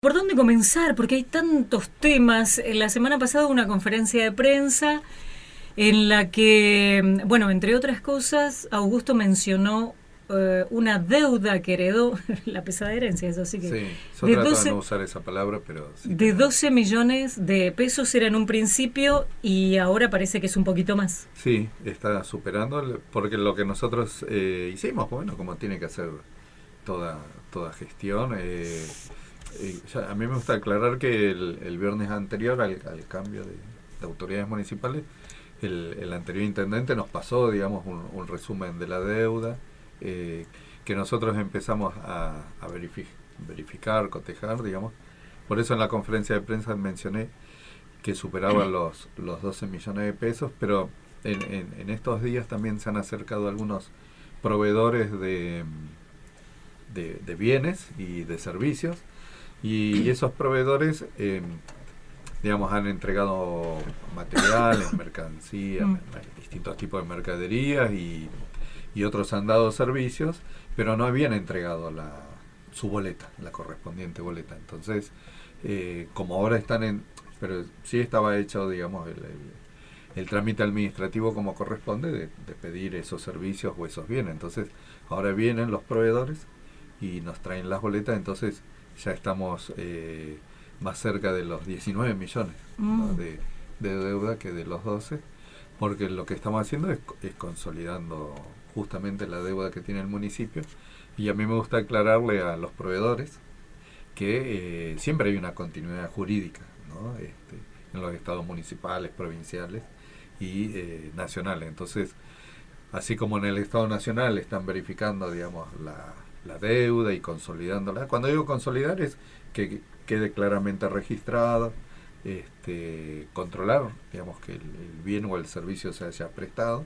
¿Por dónde comenzar? Porque hay tantos temas. La semana pasada hubo una conferencia de prensa en la que, bueno, entre otras cosas, Augusto mencionó una deuda que heredó, la pesada herencia, eso sí que, Sí, yo de trato de no 12, usar esa palabra, pero sí de tenés. 12 millones de pesos era en un principio y ahora parece que es un poquito más. Sí, está superando, porque lo que nosotros hicimos, bueno, como tiene que hacer toda, toda gestión. A mí me gusta aclarar que el viernes anterior al cambio de autoridades municipales, el anterior intendente nos pasó, digamos, un resumen de la deuda, eh, que nosotros empezamos a verificar, cotejar, digamos. Por eso en la conferencia de prensa mencioné que superaba los 12 millones de pesos, pero en estos días también se han acercado algunos proveedores de bienes y de servicios, y esos proveedores, digamos, han entregado materiales, mercancías, Mm. distintos tipos de mercaderías, y otros han dado servicios, pero no habían entregado su boleta, la correspondiente boleta. Entonces, como ahora están pero sí estaba hecho, digamos, el trámite administrativo como corresponde de pedir esos servicios o esos bienes. Entonces, ahora vienen los proveedores y nos traen las boletas, entonces ya estamos más cerca de los 19 millones, ¿no? Mm. de deuda que de los 12, porque lo que estamos haciendo es consolidando justamente la deuda que tiene el municipio. Y a mí me gusta aclararle a los proveedores que siempre hay una continuidad jurídica, ¿no? En los estados municipales, provinciales y nacionales. Entonces, así como en el Estado Nacional están verificando, digamos, la deuda y consolidándola. Cuando digo consolidar es que quede claramente registrado, controlar, digamos, que el bien o el servicio se haya prestado,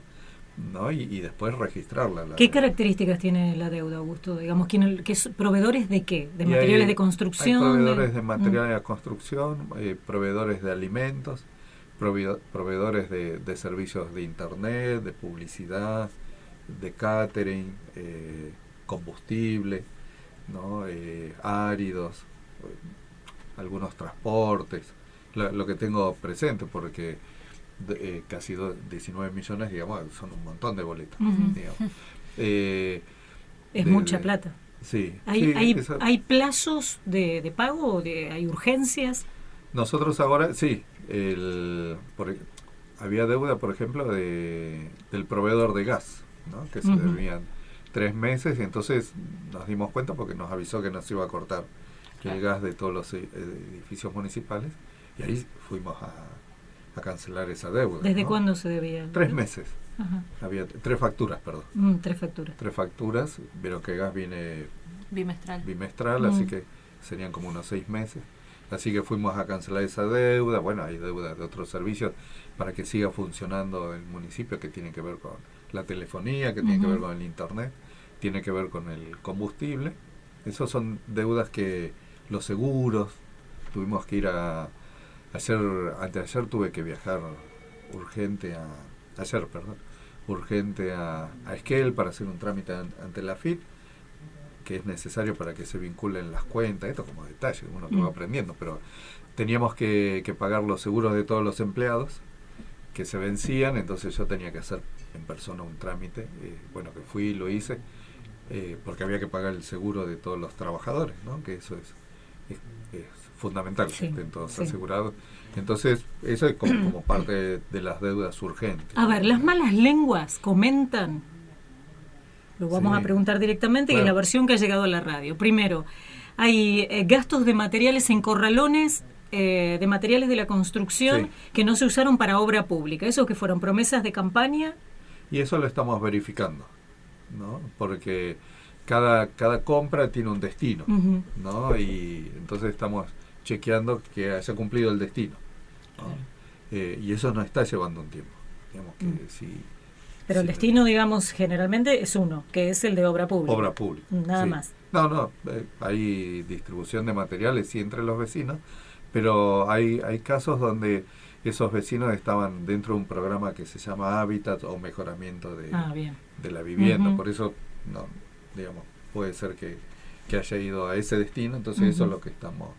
¿no? Y después registrarla la ¿Qué deuda. características tiene la deuda, Augusto? Digamos, ¿proveedores de qué? ¿De Y materiales de hay construcción? proveedores de Mm. materiales de construcción, proveedores de alimentos, proveedores de servicios de internet, de publicidad, de catering, combustible, ¿no? Áridos, algunos transportes, lo que tengo presente, porque casi 19 millones, digamos, son un montón de boletas, Ujú. digamos. Eh, Es mucha de, plata. sí, ¿Hay, sí, hay, hay plazos de pago? ¿Hay urgencias? nosotros ahora, sí, había deuda, por ejemplo, del proveedor de gas, ¿no? Que se Ujú. debían 3 meses, y entonces nos dimos cuenta porque nos avisó que nos iba a cortar el Claro. gas de todos los edificios municipales, y ahí fuimos a cancelar esa deuda, ¿Desde ¿no? cuándo se debía? 3 meses, Ajá. había 3 facturas, perdón. 3 facturas. 3 facturas, pero que gas viene Bimestral. bimestral, así Mm. que serían como unos 6 meses. Así que fuimos a cancelar esa deuda. Bueno, hay deuda de otros servicios para que siga funcionando el municipio, que tiene que ver con la telefonía, que tiene que ver Ujú. con el internet, tiene que ver con el combustible. Esos son deudas que los seguros, tuvimos que ir ayer, anteayer tuve que viajar urgente ayer, perdón, urgente a Esquel para hacer un trámite ante la FIP, que es necesario para que se vinculen las cuentas, esto como detalle, uno que va Mm. aprendiendo, pero teníamos que pagar los seguros de todos los empleados que se vencían, entonces yo tenía que hacer en persona un trámite, bueno, que fui y lo hice, porque había que pagar el seguro de todos los trabajadores, ¿no? Que eso es fundamental, que Sí, estén todos sí. asegurados. Entonces, eso es como parte de las deudas urgentes, A ver, las ¿no? malas lenguas comentan. Lo vamos a Sí, preguntar directamente y es la claro. versión que ha llegado a la radio. Primero, hay gastos de materiales en corralones, de materiales de la construcción Sí, que no se usaron para obra pública. Esos que fueron promesas de campaña. y eso lo estamos verificando, ¿no? Porque cada compra tiene un destino, Ujú. ¿no? Y entonces estamos chequeando que haya cumplido el destino, ¿no? Claro. Y eso nos está llevando un tiempo. Digamos que Mm. Pero el si destino, digamos, generalmente es uno, que es el de obra pública. obra pública, Nada sí. más. No, hay distribución de materiales sí entre los vecinos, pero hay casos donde esos vecinos estaban dentro de un programa que se llama Hábitat o mejoramiento Ah, bien. de la vivienda, Ujú. por eso digamos, puede ser que haya ido a ese destino, entonces eso es Ujú. lo que estamos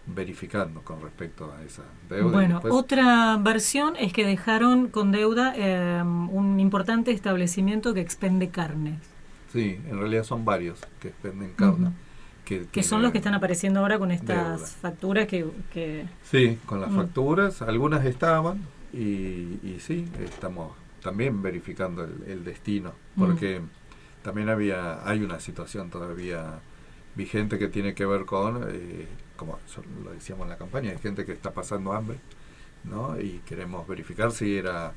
verificando con respecto a esa deuda. Bueno, después, otra versión es que dejaron con deuda un importante establecimiento que expende carnes. sí, en realidad son varios que expenden carne. Ujú. Que son los que Tienen están apareciendo ahora con estas deuda. facturas que Sí, con las mm, facturas, algunas estaban y sí, estamos también verificando el destino, porque también hay una situación todavía vigente que tiene que ver con, como lo decíamos en la campaña, hay gente que está pasando hambre, ¿no? Y queremos verificar si era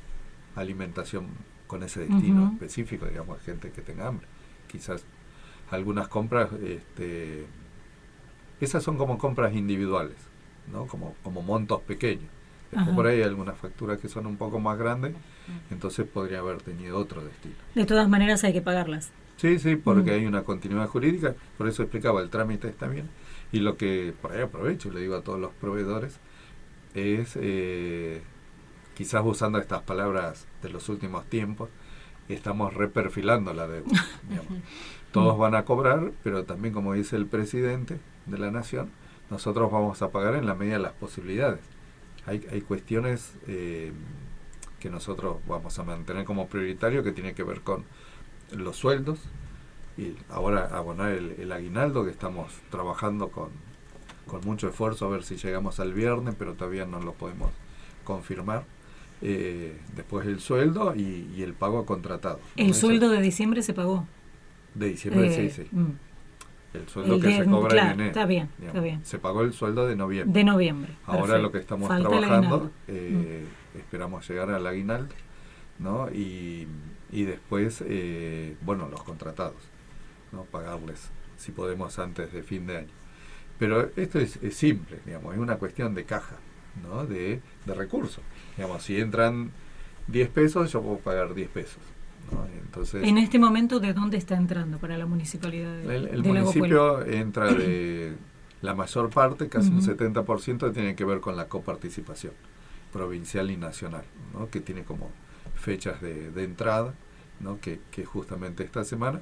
alimentación con ese destino ujú. específico, digamos, gente que tenga hambre. Quizás algunas compras, esas son como compras individuales, ¿no? Como montos pequeños. Después Ajá. por ahí hay algunas facturas que son un poco más grandes, entonces podría haber tenido otro destino. De todas maneras hay que pagarlas. Sí, sí, Mm. porque hay una continuidad jurídica, por eso explicaba, el trámite está bien. Y lo que por ahí aprovecho y le digo a todos los proveedores es, quizás usando estas palabras de los últimos tiempos, estamos reperfilando la deuda. Digamos. Todos van a cobrar, pero también, como dice el presidente de la Nación, nosotros vamos a pagar en la medida de las posibilidades. Hay cuestiones que nosotros vamos a mantener como prioritario, que tiene que ver con los sueldos y ahora abonar el aguinaldo, que estamos trabajando con mucho esfuerzo a ver si llegamos al viernes, pero todavía no lo podemos confirmar. Después el sueldo y el pago a contratados, ¿no? El Eso sueldo de diciembre se pagó. de diciembre, sí, sí. Mm. El sueldo que se cobra en Claro, enero. está bien, Digamos. está bien. Se pagó el sueldo de noviembre. De noviembre. Ahora perfecto. lo que estamos Falta el trabajando, aguinaldo. esperamos llegar al aguinaldo, ¿no? Y después, bueno, los contratados, ¿no? Pagarles, si podemos, antes de fin de año. Pero esto es simple, digamos, es una cuestión de caja, ¿no? De recursos. Digamos, si entran 10 pesos, yo puedo pagar 10 pesos, ¿no? Entonces, En este momento, ¿de dónde está entrando para la municipalidad el de Lago Puelo? municipio entra de la mayor parte, casi un Ujú. 70%, tiene que ver con la coparticipación provincial y nacional, ¿no? Que tiene como fechas de entrada, ¿no? Que justamente esta semana,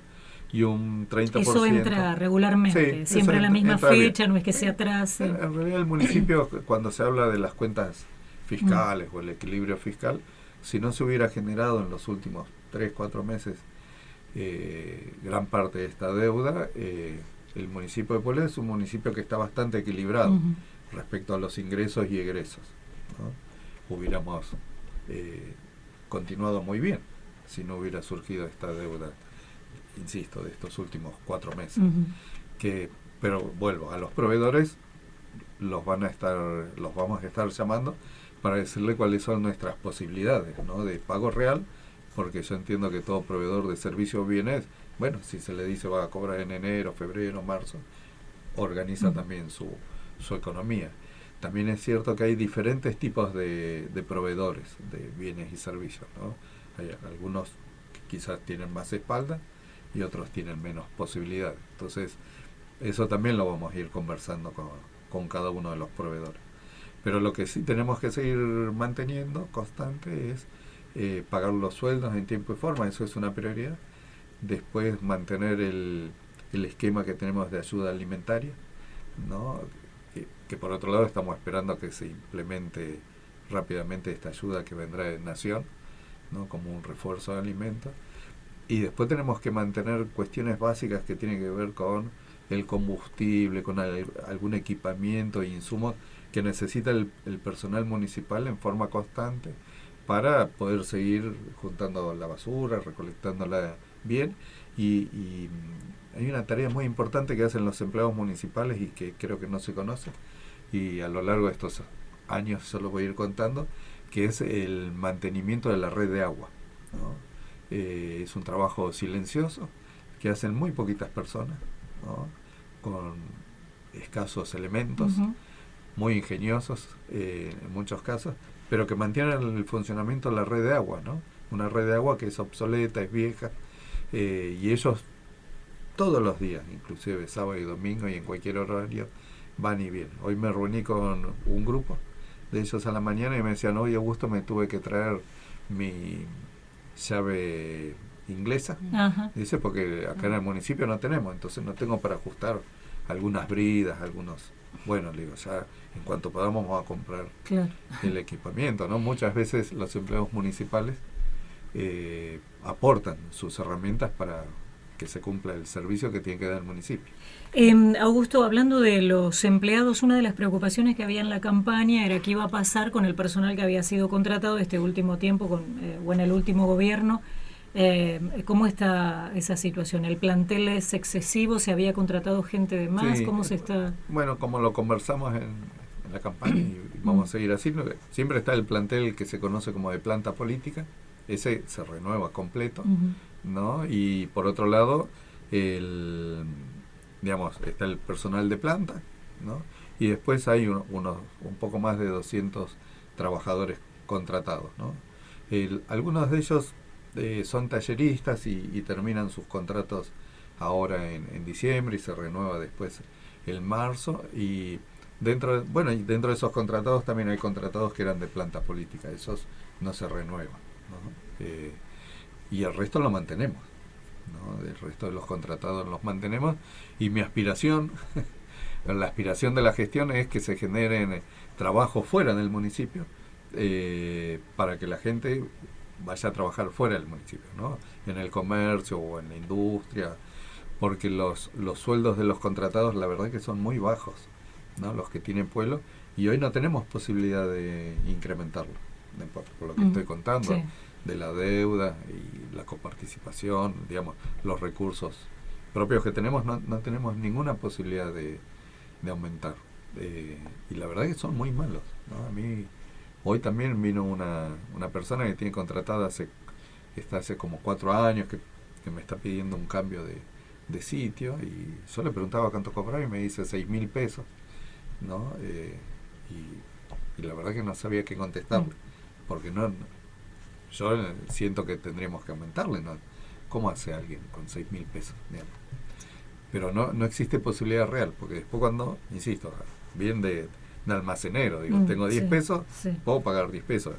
y un 30%. Eso entra regularmente, Sí, siempre eso a la misma entra bien. fecha, no es que se atrase. En realidad el municipio, cuando se habla de las cuentas fiscales o el equilibrio fiscal, si no se hubiera generado en los últimos 3-4 meses gran parte de esta deuda, el municipio de Puebla es un municipio que está bastante equilibrado Ujú. respecto a los ingresos y egresos, ¿no? Hubiéramos continuado muy bien si no hubiera surgido esta deuda, insisto, de estos últimos 4 meses. Ujú. Pero vuelvo, a los proveedores los vamos a estar llamando para decirle cuáles son nuestras posibilidades, ¿no? De pago real, porque yo entiendo que todo proveedor de servicios o bienes, bueno, si se le dice va a cobrar en enero, febrero, marzo, organiza también su economía. También es cierto que hay diferentes tipos de proveedores de bienes y servicios, ¿no? Hay algunos que quizás tienen más espalda y otros tienen menos posibilidades. Entonces, eso también lo vamos a ir conversando con cada uno de los proveedores. Pero lo que sí tenemos que seguir manteniendo constante es pagar los sueldos en tiempo y forma, eso es una prioridad. Después mantener el esquema que tenemos de ayuda alimentaria, ¿no? Que por otro lado estamos esperando que se implemente rápidamente esta ayuda que vendrá de Nación, ¿no? Como un refuerzo de alimentos. Y después tenemos que mantener cuestiones básicas que tienen que ver con el combustible, con algún equipamiento e insumos que necesita el personal municipal en forma constante para poder seguir juntando la basura, recolectándola bien. Y hay una tarea muy importante que hacen los empleados municipales y que creo que no se conoce, y a lo largo de estos años yo lo voy a ir contando, que es el mantenimiento de la red de agua, ¿no? Es un trabajo silencioso que hacen muy poquitas personas, ¿no? Con escasos elementos, Ujú. muy ingeniosos en muchos casos, pero que mantienen el funcionamiento de la red de agua, ¿no? Una red de agua que es obsoleta, es vieja, y ellos todos los días, inclusive sábado y domingo y en cualquier horario, van y vienen. Hoy me reuní con un grupo de ellos a la mañana y me decían, hoy Augusto me tuve que traer mi llave inglesa, Ajá. dice, porque acá en el municipio no tenemos, entonces no tengo para ajustar algunas bridas, algunos Bueno, le digo, ya en cuanto podamos vamos a comprar Claro. el equipamiento, ¿no? Muchas veces los empleados municipales aportan sus herramientas para que se cumpla el servicio que tiene que dar el municipio. Augusto, hablando de los empleados, una de las preocupaciones que había en la campaña era qué iba a pasar con el personal que había sido contratado este último tiempo o en el último gobierno. ¿Cómo está esa situación? ¿El plantel es excesivo? ¿Se había contratado gente de más? Sí, ¿Cómo se está...? bueno, como lo conversamos en la campaña y vamos a seguir así, siempre está el plantel que se conoce como de planta política, ese se renueva completo, ¿no? Y por otro lado, digamos, está el personal de planta, ¿no? Y después hay un poco más de 200 trabajadores contratados, ¿no? Algunos de ellos son talleristas y terminan sus contratos ahora en diciembre y se renueva después en marzo. Y dentro de esos contratados también hay contratados que eran de planta política, esos no se renuevan, ¿no? Y el resto lo mantenemos, ¿no? El resto de los contratados los mantenemos, y mi aspiración, la aspiración de la gestión es que se generen trabajos fuera del municipio, para que la gente vaya a trabajar fuera del municipio, ¿no? En el comercio o en la industria, porque los sueldos de los contratados la verdad que son muy bajos, ¿no? Los que tienen pueblo, y hoy no tenemos posibilidad de incrementarlo, por lo que estoy contando, Sí. de la deuda y la coparticipación, digamos, los recursos propios que tenemos, no tenemos ninguna posibilidad de aumentar. Y la verdad que son muy malos, ¿no? A mí, hoy también vino una persona que tiene contratada está hace como 4 años, que me está pidiendo un cambio de sitio, y yo le preguntaba cuánto cobraba y me dice 6.000 pesos, ¿no? Y la verdad que no sabía qué contestarle, porque yo siento que tendríamos que aumentarle, ¿no? ¿Cómo hace alguien con 6.000 pesos? Digamos? Pero no existe posibilidad real, porque después cuando, insisto, bien de almacenero, digo, tengo 10 pesos, puedo pagar 10 pesos.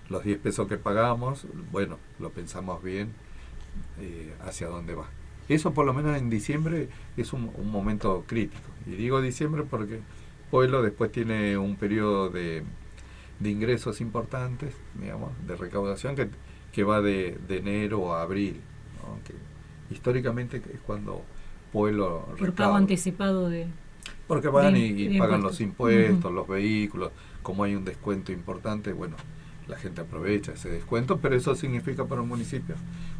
Los 10 pesos que pagamos, bueno, lo pensamos bien, hacia dónde va. Eso por lo menos en diciembre es un momento crítico. Y digo diciembre porque Pueblo después tiene un periodo de ingresos importantes, digamos, de recaudación que va de enero a abril, ¿no? Que históricamente es cuando Pueblo Por pago anticipado de... Porque van y pagan impuestos. los impuestos, los vehículos, como hay un descuento importante, bueno, la gente aprovecha ese descuento, pero eso significa para un municipio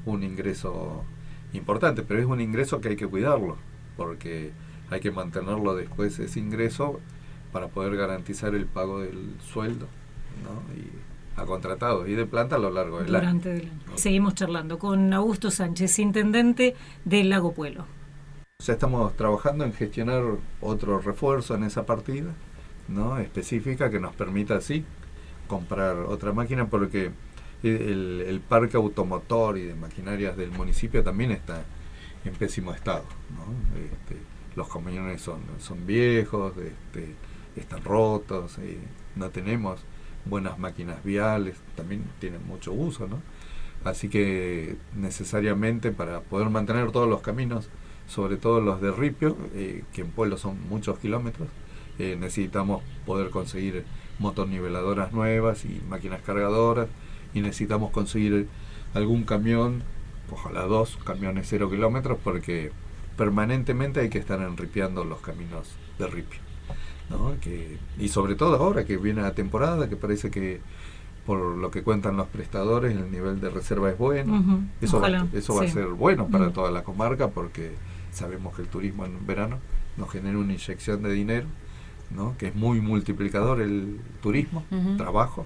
un ingreso importante, pero es un ingreso que hay que cuidarlo, porque hay que mantenerlo después, ese ingreso, para poder garantizar el pago del sueldo, ¿no? Y a contratados y de planta a lo largo del año. Durante el año. Seguimos charlando con Augusto Sánchez, intendente del Lago Puelo. Ya estamos trabajando en gestionar otro refuerzo en esa partida, ¿no? Específica, que nos permita así comprar otra máquina, porque el parque automotor y de maquinarias del municipio también está en pésimo estado, ¿no? Los camiones son viejos, están rotos, no tenemos buenas máquinas viales, también tienen mucho uso, ¿no? Así que necesariamente, para poder mantener todos los caminos, sobre todo los de ripio, que en Pueblo son muchos kilómetros, necesitamos poder conseguir motoniveladoras nuevas y máquinas cargadoras, y necesitamos conseguir algún camión, ojalá 2 camiones 0 kilómetros, porque permanentemente hay que estar enripiando los caminos de ripio, ¿no? Y sobre todo ahora que viene la temporada, que parece que por lo que cuentan los prestadores el nivel de reserva es bueno. Eso va a ser bueno para toda la comarca, porque sabemos que el turismo en verano nos genera una inyección de dinero, ¿no? Que es muy multiplicador el turismo, trabajo,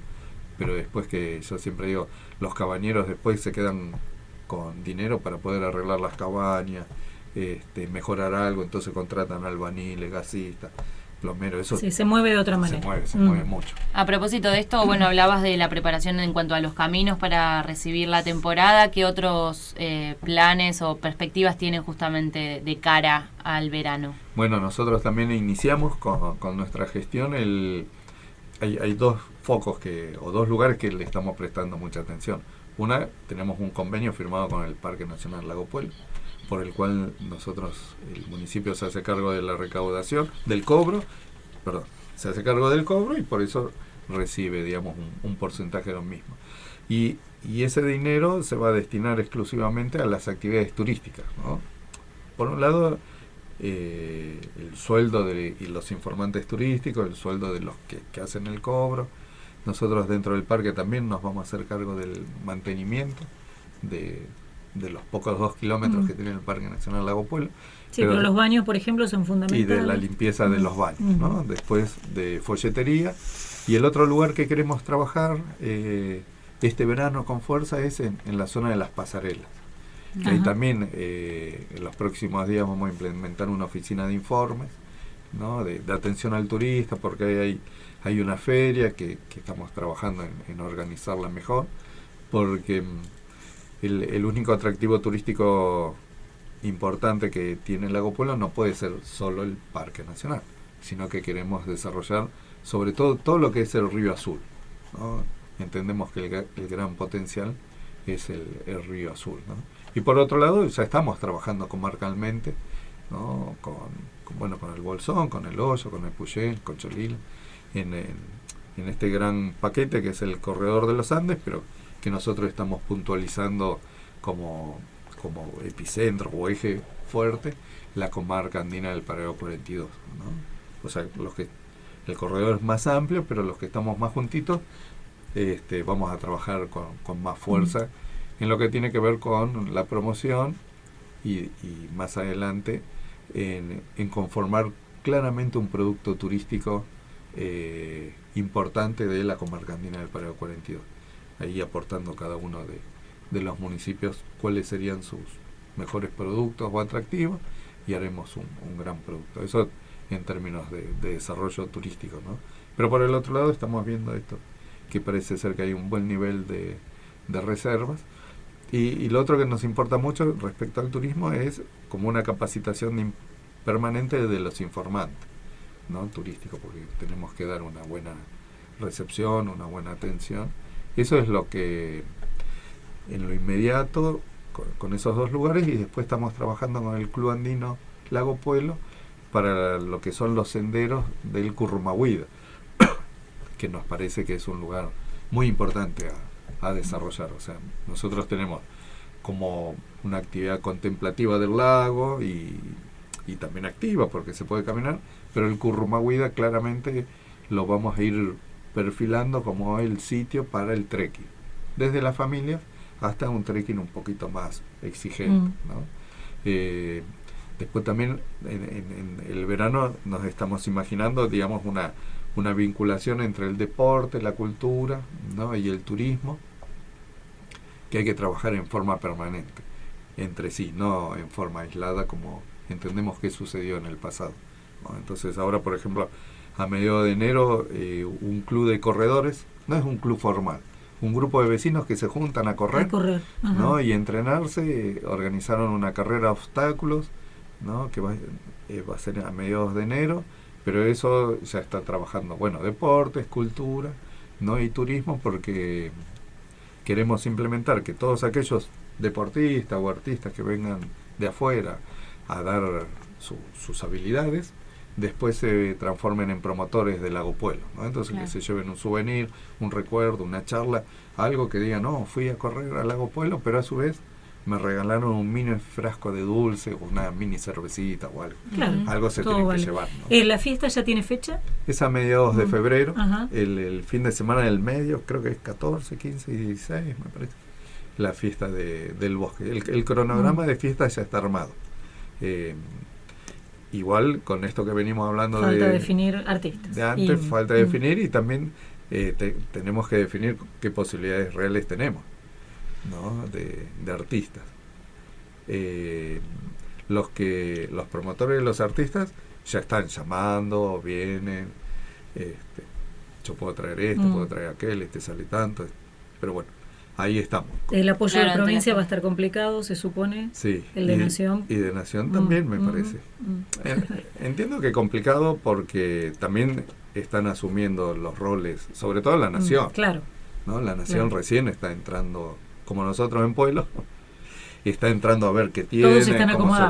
pero después, que yo siempre digo, los cabañeros después se quedan con dinero para poder arreglar las cabañas, mejorar algo, entonces contratan albañiles, gasistas, plomeros, eso sí, se mueve de otra manera. Se mueve mucho. A propósito de esto, bueno, hablabas de la preparación en cuanto a los caminos para recibir la temporada. ¿Qué otros planes o perspectivas tienen justamente de cara al verano? Bueno, nosotros también iniciamos con nuestra gestión hay 2 focos o 2 lugares que le estamos prestando mucha atención. Una, tenemos un convenio firmado con el Parque Nacional Lago Puelo, por el cual el municipio se hace cargo de la recaudación, del cobro, se hace cargo del cobro y por eso recibe, digamos, un porcentaje de lo mismo. Y ese dinero se va a destinar exclusivamente a las actividades turísticas, ¿no? Por un lado, el sueldo y los informantes turísticos, el sueldo de los que hacen el cobro. Nosotros dentro del parque también nos vamos a hacer cargo del mantenimiento de los pocos 2 kilómetros que tiene el Parque Nacional Lago Puelo. Sí, pero los baños, por ejemplo, son fundamentales. Y de la limpieza de los baños, ¿no? Después de folletería. Y el otro lugar que queremos trabajar este verano con fuerza es en la zona de las pasarelas. Que ahí también en los próximos días vamos a implementar una oficina de informes, ¿no? de atención al turista, porque hay una feria que estamos trabajando en organizarla mejor, porque el único atractivo turístico importante que tiene el Lago Puelo no puede ser solo el Parque Nacional, sino que queremos desarrollar sobre todo lo que es el Río Azul, ¿no? Entendemos que el gran potencial es el Río Azul, ¿no? Y por otro lado, ya estamos trabajando comarcalmente, ¿no? con el Bolsón, con el Hoyo, con el Puyén, con Cholila, en este gran paquete que es el Corredor de los Andes, pero que nosotros estamos puntualizando como epicentro o eje fuerte la comarca andina del Paraguay 42, ¿no? O sea, el corredor es más amplio, pero los que estamos más juntitos vamos a trabajar con más fuerza en lo que tiene que ver con la promoción y más adelante en conformar claramente un producto turístico importante de la comarca andina del Paraguay 42. Ahí aportando cada uno de los municipios cuáles serían sus mejores productos o atractivos y haremos un gran producto. Eso en términos de desarrollo turístico, ¿no? Pero por el otro lado estamos viendo esto, que parece ser que hay un buen nivel de reservas. Y lo otro que nos importa mucho respecto al turismo es como una capacitación permanente de los informantes, ¿no? Turísticos, porque tenemos que dar una buena recepción, una buena atención. Eso es lo que en lo inmediato con esos 2 lugares, y después estamos trabajando con el Club Andino Lago Puelo para lo que son los senderos del Currumahuida, que nos parece que es un lugar muy importante a desarrollar. O sea, nosotros tenemos como una actividad contemplativa del lago y también activa porque se puede caminar, pero el Currumahuida claramente lo vamos a ir perfilando como el sitio para el trekking, desde la familia hasta un trekking un poquito más exigente, ¿no? Después también en el verano nos estamos imaginando, digamos, una vinculación entre el deporte, la cultura, ¿no? y el turismo, que hay que trabajar en forma permanente entre sí, no en forma aislada como entendemos que sucedió en el pasado, ¿no? Entonces ahora, por ejemplo, a mediados de enero, un club de corredores, no es un club formal, un grupo de vecinos que se juntan a correr, ¿no? y entrenarse, organizaron una carrera de obstáculos, ¿no? que va a ser a mediados de enero, pero eso ya está trabajando, deportes, cultura, ¿no? y turismo, porque queremos implementar que todos aquellos deportistas o artistas que vengan de afuera a dar sus habilidades, después se transformen en promotores del Lago Puelo, ¿no? Entonces que se lleven un souvenir, un recuerdo, una charla, algo que diga, no, fui a correr al Lago Puelo, pero a su vez me regalaron un mini frasco de dulce, una mini cervecita o algo. Algo se tiene que llevar, ¿no? ¿La fiesta ya tiene fecha? Es a mediados de febrero, el fin de semana del medio, creo que es 14, 15 y 16, me parece, la fiesta del bosque. El cronograma de fiesta ya está armado. Igual con esto que venimos hablando falta definir artistas. De antes, falta definir, y también tenemos que definir qué posibilidades reales tenemos, ¿no? de artistas. Los promotores de los artistas ya están llamando, vienen, yo puedo traer puedo traer aquel, sale tanto, pero bueno, ahí estamos. El apoyo de provincia va a estar complicado, se supone. Sí. El de Nación. Y de Nación también, me parece. Entiendo que complicado porque también están asumiendo los roles, sobre todo la Nación. Claro. ¿No? La Nación recién está entrando, como nosotros en Pueblo, está entrando a ver qué tiene, todos están cómo se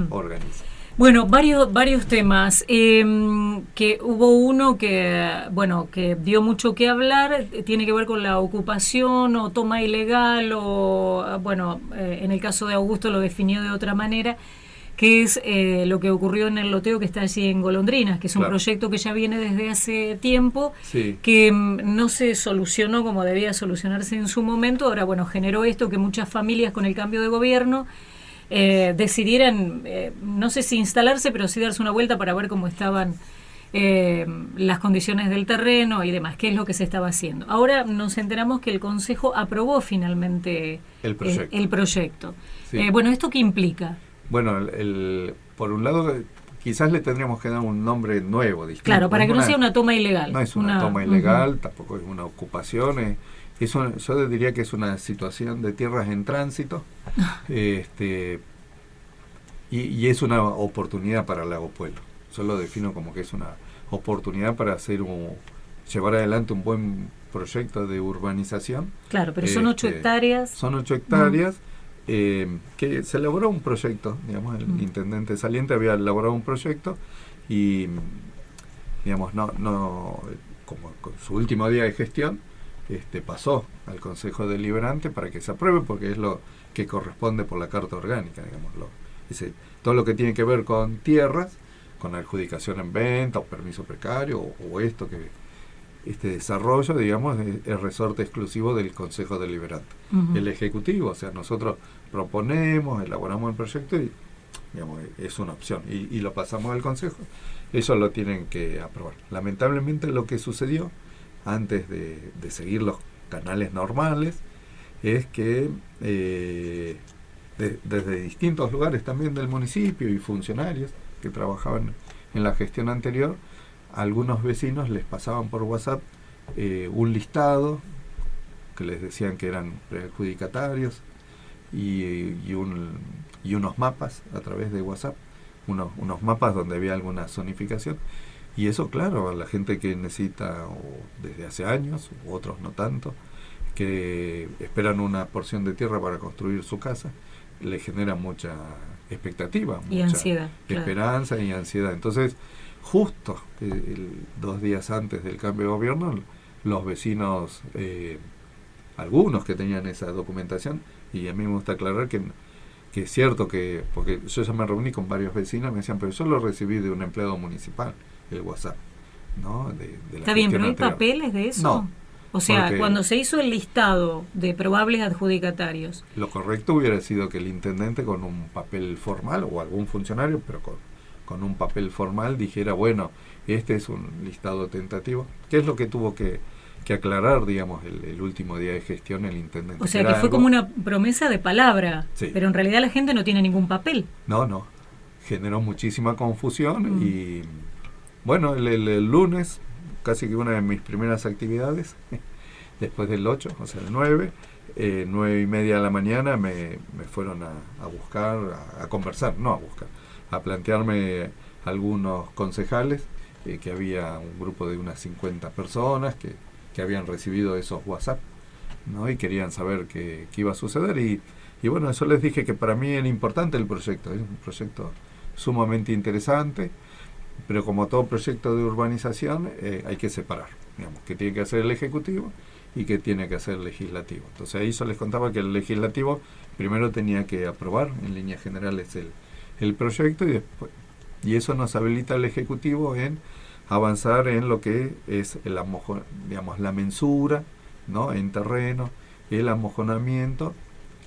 organiza. Bueno, varios temas. Que hubo uno que dio mucho que hablar, tiene que ver con la ocupación o toma ilegal, en el caso de Augusto lo definió de otra manera, que es lo que ocurrió en el loteo que está allí en Golondrinas, que es un proyecto que ya viene desde hace tiempo, que no se solucionó como debía solucionarse en su momento. Ahora, generó esto que muchas familias con el cambio de gobierno decidieran, no sé si instalarse, pero sí darse una vuelta para ver cómo estaban las condiciones del terreno y demás, qué es lo que se estaba haciendo. Ahora nos enteramos que el Consejo aprobó finalmente el proyecto. Sí. ¿Esto qué implica? Bueno, por un lado, quizás le tendríamos que dar un nombre nuevo, distinto. Claro, para que no sea una toma ilegal. No es una toma ilegal, tampoco es una ocupación. Yo diría que es una situación de tierras en tránsito. Y es una oportunidad para Lago Puelo. Yo lo defino como que es una oportunidad para llevar adelante un buen proyecto de urbanización. Claro, pero son 8 hectáreas. Son 8 hectáreas. Que se elaboró un proyecto, digamos, el intendente saliente había elaborado un proyecto y, digamos, como con su último día de gestión, pasó al Consejo Deliberante para que se apruebe, porque es lo que corresponde por la Carta Orgánica, digamos, todo lo que tiene que ver con tierras, con adjudicación en venta o permiso precario o esto que este desarrollo, digamos, es resorte exclusivo del Consejo Deliberante. El Ejecutivo, o sea, nosotros proponemos, elaboramos el proyecto y, digamos, es una opción. Y lo pasamos al Consejo, ellos lo tienen que aprobar. Lamentablemente lo que sucedió, antes de seguir los canales normales, es que desde distintos lugares también del municipio y funcionarios que trabajaban en la gestión anterior, algunos vecinos les pasaban por WhatsApp un listado que les decían que eran preadjudicatarios y unos mapas a través de WhatsApp, unos mapas donde había alguna zonificación. Y eso, claro, a la gente que necesita desde hace años, u otros no tanto, que esperan una porción de tierra para construir su casa, le genera mucha expectativa, y mucha ansiedad, esperanza y ansiedad. Entonces, justo 2 días antes del cambio de gobierno, los vecinos, algunos que tenían esa documentación, y a mí me gusta aclarar que es cierto que, porque yo ya me reuní con varios vecinos, me decían, pero yo lo recibí de un empleado municipal, el WhatsApp, ¿no? De la Está bien, pero ¿hay anterior. papeles de eso? No. O sea, Porque cuando se hizo el listado de probables adjudicatarios. Lo correcto hubiera sido que el intendente con un papel formal, o algún funcionario, pero con un papel formal dijera, bueno, este es un listado tentativo, que es lo que tuvo que aclarar, digamos, el último día de gestión el intendente. O sea, que fue como una promesa de palabra, sí. Pero en realidad la gente no tiene ningún papel. No, generó muchísima confusión y, bueno, el lunes, casi que una de mis primeras actividades, después del 8, o sea, el 9, 9:30 de la mañana me fueron a buscar, a conversar, no a buscar, a plantearme algunos concejales, que había un grupo de unas 50 personas que habían recibido esos WhatsApp, ¿no? Y querían saber qué iba a suceder y bueno, yo les dije que para mí era importante el proyecto, es un proyecto sumamente interesante, pero como todo proyecto de urbanización hay que separar, digamos, que tiene que hacer el Ejecutivo y que tiene que hacer el Legislativo. Entonces ahí yo les contaba que el Legislativo primero tenía que aprobar en líneas generales el proyecto y eso nos habilita al Ejecutivo en avanzar en lo que es la mensura, ¿no? En terreno, el amojonamiento,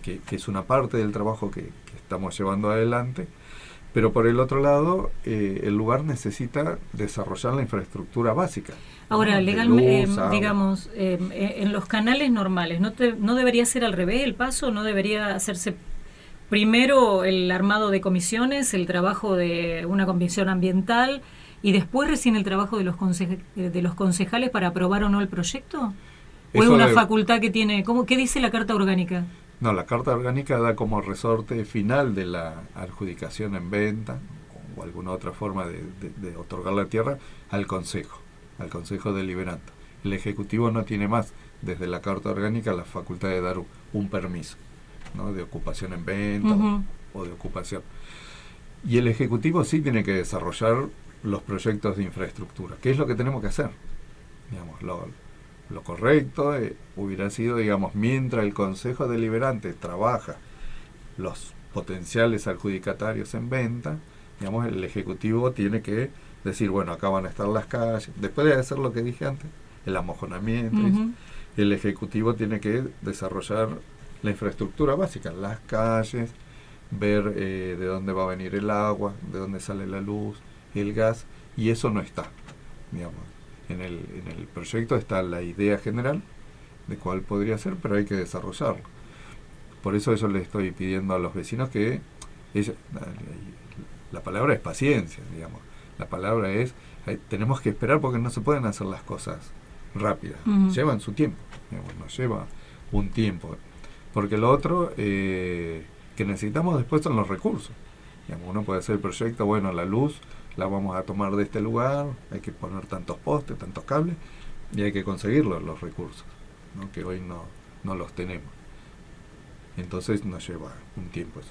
que es una parte del trabajo que estamos llevando adelante, pero por el otro lado, el lugar necesita desarrollar la infraestructura básica. Ahora, ¿no? legalmente, luz, digamos, en los canales normales, ¿no debería ser al revés el paso? ¿No debería hacerse primero el armado de comisiones, el trabajo de una comisión ambiental y después recién el trabajo de los concejales para aprobar o no el proyecto? ¿O es una facultad que tiene? ¿Qué dice la Carta Orgánica? No, la Carta Orgánica da como resorte final de la adjudicación en venta o alguna otra forma de otorgar la tierra al Consejo Deliberante. El Ejecutivo no tiene más, desde la Carta Orgánica, la facultad de dar un permiso, ¿no? De ocupación en venta o de ocupación. Y el Ejecutivo sí tiene que desarrollar los proyectos de infraestructura. ¿Qué es lo que tenemos que hacer? Digamos, lo correcto hubiera sido, digamos, mientras el Consejo Deliberante trabaja los potenciales adjudicatarios en venta, digamos, el Ejecutivo tiene que decir, bueno, acá van a estar las calles, después de hacer lo que dije antes, el amojonamiento, el Ejecutivo tiene que desarrollar la infraestructura básica, las calles, ver de dónde va a venir el agua, de dónde sale la luz, el gas, y eso no está, digamos. En el proyecto está la idea general de cuál podría ser, pero hay que desarrollarlo. Por eso yo le estoy pidiendo a los vecinos que la palabra es paciencia, digamos. La palabra es, tenemos que esperar porque no se pueden hacer las cosas rápidas. Llevan su tiempo, digamos, nos lleva un tiempo. Porque lo otro que necesitamos después son los recursos. Digamos, uno puede hacer el proyecto, bueno, la luz la vamos a tomar de este lugar, hay que poner tantos postes, tantos cables, y hay que conseguir los recursos, ¿no? Que hoy no los tenemos. Entonces nos lleva un tiempo eso.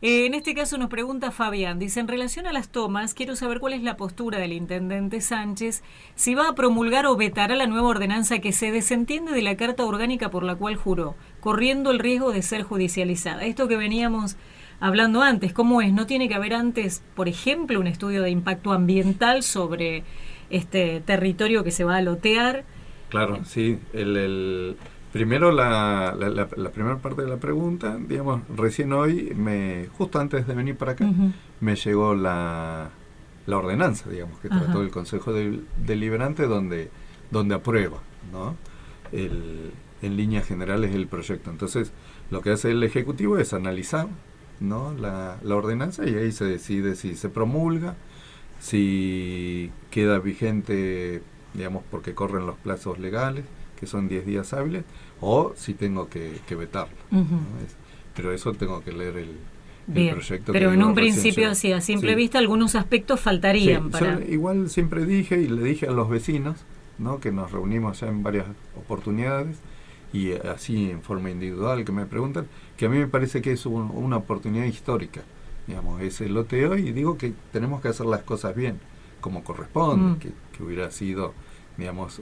En este caso nos pregunta Fabián, dice, en relación a las tomas, quiero saber cuál es la postura del intendente Sánchez, si va a promulgar o vetará la nueva ordenanza que se desentiende de la carta orgánica por la cual juró, corriendo el riesgo de ser judicializada. Esto que veníamos hablando antes, ¿cómo es? ¿No tiene que haber antes, por ejemplo, un estudio de impacto ambiental sobre este territorio que se va a lotear? Claro, sí. Primero, la primera parte de la pregunta, digamos, recién hoy, justo antes de venir para acá, me llegó la ordenanza, digamos, que trató el Consejo Deliberante donde aprueba, ¿no? En líneas generales el proyecto. Entonces, lo que hace el Ejecutivo es analizar, ¿no? la ordenanza, y ahí se decide si se promulga, si queda vigente, digamos, porque corren los plazos legales, que son 10 días hábiles, o si tengo que vetarlo. ¿No? Pero eso tengo que leer el proyecto. Pero en un principio, así a simple vista, algunos aspectos faltarían. Yo igual siempre dije, y le dije a los vecinos, ¿no? Que nos reunimos ya en varias oportunidades, y así en forma individual, que me preguntan, que a mí me parece que es una oportunidad histórica, digamos, ese loteo, y digo que tenemos que hacer las cosas bien, como corresponde, que hubiera sido, digamos,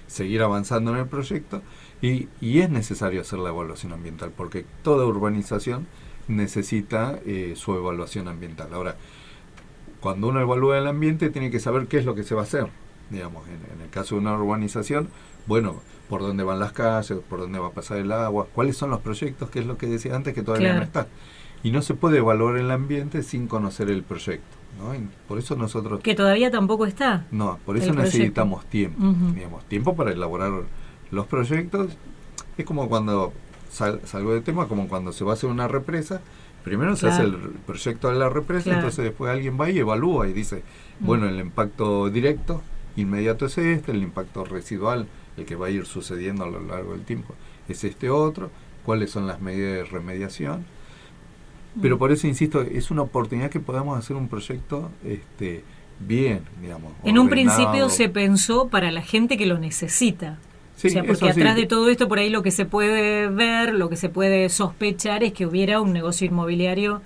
seguir avanzando en el proyecto, y es necesario hacer la evaluación ambiental, porque toda urbanización necesita su evaluación ambiental. Ahora, cuando uno evalúa el ambiente, tiene que saber qué es lo que se va a hacer. Digamos, en el caso de una urbanización, bueno, por dónde van las calles, por dónde va a pasar el agua, cuáles son los proyectos, que es lo que decía antes, que todavía no está. Y no se puede evaluar el ambiente sin conocer el proyecto, ¿no? Y por eso nosotros... Que todavía tampoco está. No, por eso necesitamos tiempo, digamos, tiempo para elaborar los proyectos. Es como cuando, salgo de tema, como cuando se va a hacer una represa, primero se hace el proyecto de la represa, entonces después alguien va y evalúa y dice, bueno, el impacto directo, inmediato es el impacto residual, el que va a ir sucediendo a lo largo del tiempo, es este otro, cuáles son las medidas de remediación. Pero por eso, insisto, es una oportunidad que podamos hacer un proyecto bien, digamos. En un principio se pensó para la gente que lo necesita. Sí, o sea, porque atrás de todo esto, por ahí lo que se puede ver, lo que se puede sospechar es que hubiera un negocio inmobiliario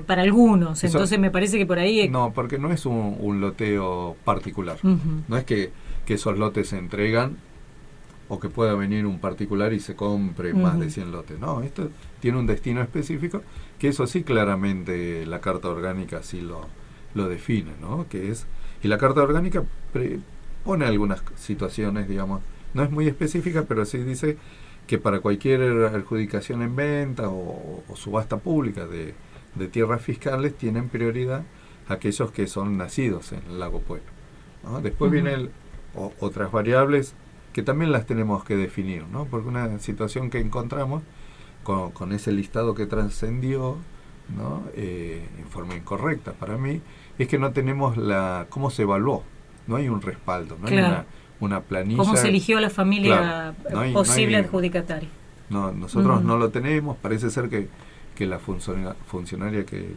para algunos. Entonces me parece que por ahí... No, porque no es un loteo particular. No es que esos lotes se entregan o que pueda venir un particular y se compre más de 100 lotes. No, esto tiene un destino específico, que eso sí claramente la Carta Orgánica sí lo define, ¿no? Y la Carta Orgánica pone algunas situaciones, digamos, no es muy específica, pero sí dice que para cualquier adjudicación en venta o subasta pública de tierras fiscales tienen prioridad aquellos que son nacidos en el Lago Puelo, ¿no? Después vienen otras variables que también las tenemos que definir, ¿no? Porque una situación que encontramos con ese listado que trascendió, ¿no? En forma incorrecta para mí, es que no tenemos cómo se evaluó, no hay un respaldo, no hay una planilla. ¿Cómo se eligió a la familia posible adjudicataria? No, nosotros no lo tenemos, parece ser que la funcionaria que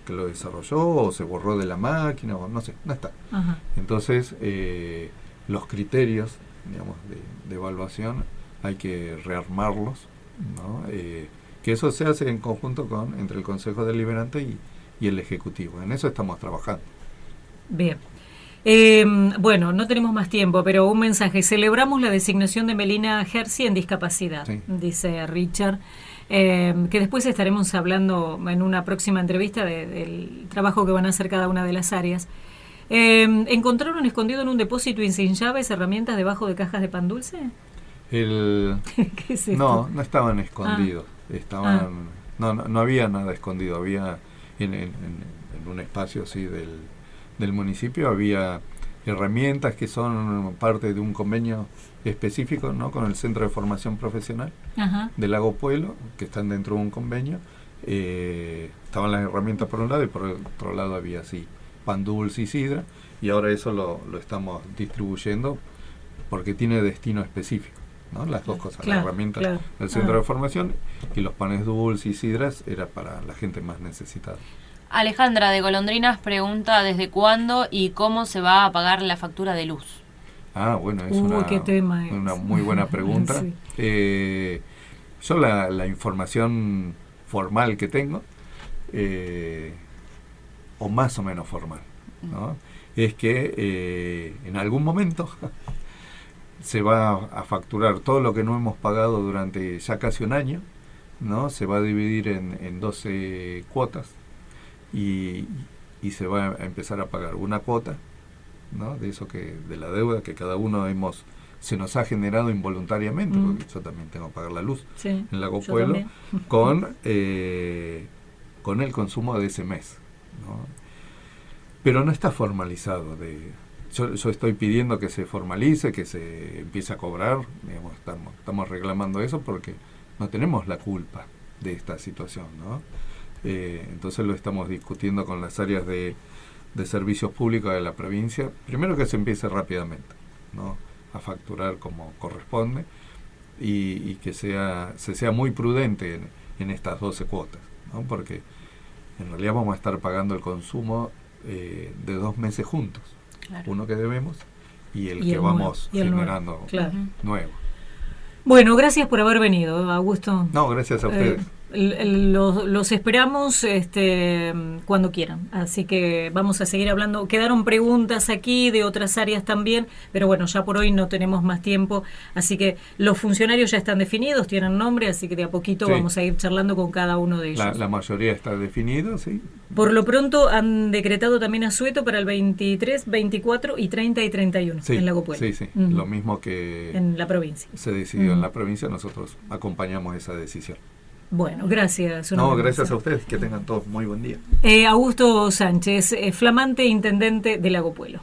lo desarrolló o se borró de la máquina, o no sé, no está. Entonces, los criterios, digamos, de evaluación hay que rearmarlos, ¿no? Que eso se hace en conjunto entre el Consejo Deliberante y y el Ejecutivo. En eso estamos trabajando. Bien. Bueno, no tenemos más tiempo, pero un mensaje. Celebramos la designación de Melina Herzi en discapacidad, Sí. dice Richard, que después estaremos hablando en una próxima entrevista del trabajo que van a hacer cada una de las áreas. ¿Encontraron escondido en un depósito y sin llaves herramientas debajo de cajas de pan dulce? El, ¿Qué es esto? no estaban escondidos. Estaban, no había nada escondido. Había en un espacio así del municipio había herramientas que son parte de un convenio específico, ¿no?, con el Centro de Formación Profesional Ajá. de Lago Pueblo, que están dentro de un convenio. Estaban las herramientas por un lado y por otro lado había así pan dulce y sidra, y ahora eso lo estamos distribuyendo porque tiene destino específico, ¿no? Las dos cosas, Claro, la herramienta claro. del Centro de Formación y los panes dulces y sidras era para la gente más necesitada. Alejandra de Golondrinas pregunta desde cuándo y cómo se va a pagar la factura de luz. Bueno, es qué tema es. una muy buena pregunta. Sí. Yo la información formal que tengo, o más o menos formal, ¿no?, es que en algún momento se va a facturar todo lo que no hemos pagado durante ya casi un año, ¿no? Se va a dividir en 12 cuotas y se va a empezar a pagar una cuota, ¿no?, de eso de la deuda que cada uno se nos ha generado involuntariamente, porque yo también tengo que pagar la luz Sí, en Lago yo Pueblo, también. con el consumo de ese mes, ¿no? Pero no está formalizado. Yo estoy pidiendo que se formalice, que se empiece a cobrar, digamos, estamos reclamando eso porque no tenemos la culpa de esta situación, ¿no? Entonces lo estamos discutiendo con las áreas de servicios públicos de la provincia. Primero que se empiece rápidamente, ¿no?, a facturar como corresponde y que se sea muy prudente en estas 12 cuotas, ¿no?, porque en realidad vamos a estar pagando el consumo de 2 meses juntos. Claro. Uno que debemos y el Y que el vamos nuevo, y el generando Claro. nuevo. Bueno, gracias por haber venido, Augusto. No, gracias a ustedes. Los esperamos cuando quieran, así que vamos a seguir hablando. Quedaron preguntas aquí de otras áreas también, pero bueno, ya por hoy no tenemos más tiempo, así que los funcionarios ya están definidos, tienen nombre, así que de a poquito Sí. vamos a ir charlando con cada uno de ellos. La mayoría está definido, sí. Por lo pronto han decretado también asueto para el 23, 24 y 30 y 31 Sí, en Lago Pueblo. sí. Ujú. Lo mismo que En la provincia. se decidió en Ujú. la provincia, nosotros acompañamos esa decisión. Bueno, gracias. una No, vez más. gracias a ustedes, que tengan todos muy buen día. Augusto Sánchez, flamante intendente de Lago Pueblo.